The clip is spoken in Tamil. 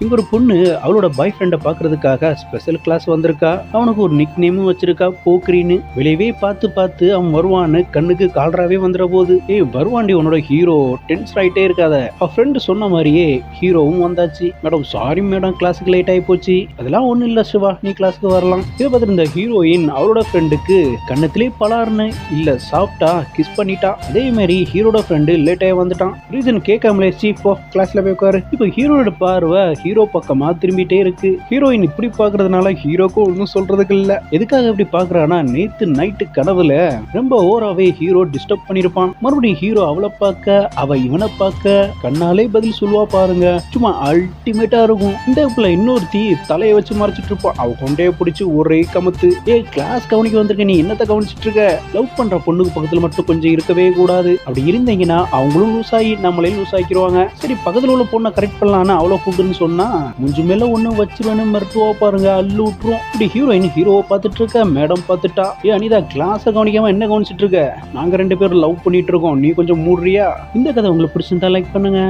இங்க ஒரு பொண்ணு அவளோட பாய் ஃப்ரெண்டை பாக்குறதுக்காக ஸ்பெஷல் கிளாஸ் வந்திருக்கா. அவனுக்கு ஒரு நிக் நேமும் வச்சிருக்கா, போக்ரின்னு. வெளியவே பார்த்து பார்த்து அவன் வருவான்னு கண்ணுக்கு கால்ராவே வந்துட போகுது. ஏய் வருவாண்டி உன்னோட ஹீரோ, டென்ஷன் ஆயிட்டே இருக்காத. அவ ஃப்ரெண்டு சொன்ன மாதிரியே ஹீரோவும் வந்தாச்சு. மேடம் சாரி மேடம், கிளாஸுக்கு லேட் ஆகி போச்சு. அதெல்லாம் ஒண்ணு இல்ல சிவா, நீ கிளாஸுக்கு வரலாம். இதை பார்த்து இந்த ஹீரோயின் அவளோட ஃப்ரெண்டுக்கு கண்ணத்திலே பலாருன்னு இல்ல சாப்பிட்டா கிஸ் பண்ணிட்டா. அதே மாதிரி ஹீரோட ஃப்ரெண்டு லேட் ஆகி வந்துட்டான். ரீசன் கேட்காமலே சீப்போ கிளாஸ்ல போய் உட்காரு. இப்போ ஹீரோட பார்வை ஹீரோ பக்கமா திரும்பிட்டே இருக்கு. ஹீரோயின் இப்படி பாக்குறதுனால ஹீரோக்கும் ஒன்னும் சொல்றதுக்கு இல்ல. எதுக்காக இப்படி பாக்குறானா, நேத்து நைட்டு கனவுல ரொம்ப ஓராவே ஹீரோ டிஸ்டர்ப் பண்ணிருப்பான். மறுபடியும் ஹீரோ அவளை பார்க்க, அவ இவனை பார்க்க கண்ணாலே பதில் சொல்லுவா பாருங்க. சும்மா அல்டிமேட்டா இருக்கும். இந்த புள்ள இன்னொருத்தி தலையை வச்சு மறைச்சிட்டு இருப்பான். அவ கொண்டைய பிடிச்சி ஒரே கமத்து. கிளாஸ் கவனிக்க வந்திருக்க, நீ என்னத்த கவனிச்சிட்டு இருக்க? லவ் பண்ற பொண்ணுக்கு பக்கத்துல மட்டும் கொஞ்சம் இருக்கவே கூடாது. அப்படி இருந்தீங்கன்னா அவங்களும் லூஸ் ஆகி நம்மளையும் லூஸ் ஆக்கிடுவாங்க. சரி பக்கத்துல உள்ள பொண்ணை கரெக்ட் பண்ணலான்னு அவ்வளோ கூட்டுன்னு சொன்னா முஞ்சு மேல ஒண்ணு வச்சிருவேன்னு மருத்துவா பாருங்க, அள்ளு விட்டுரும். இப்படி ஹீரோயின் ஹீரோவை பார்த்துட்டு இருக்க, மேடம் பார்த்துட்டா. அனிதா கிளாஸை கவனிக்காம என்ன கவனிச்சிட்டு இருக்க? நாங்க 2 பேரும் லவ் பண்ணிட்டு இருக்கோம், நீ கொஞ்சம் மூடுறியா? இந்த கதை உங்களுக்கு பிடிச்சிருந்தா லைக் பண்ணுங்க.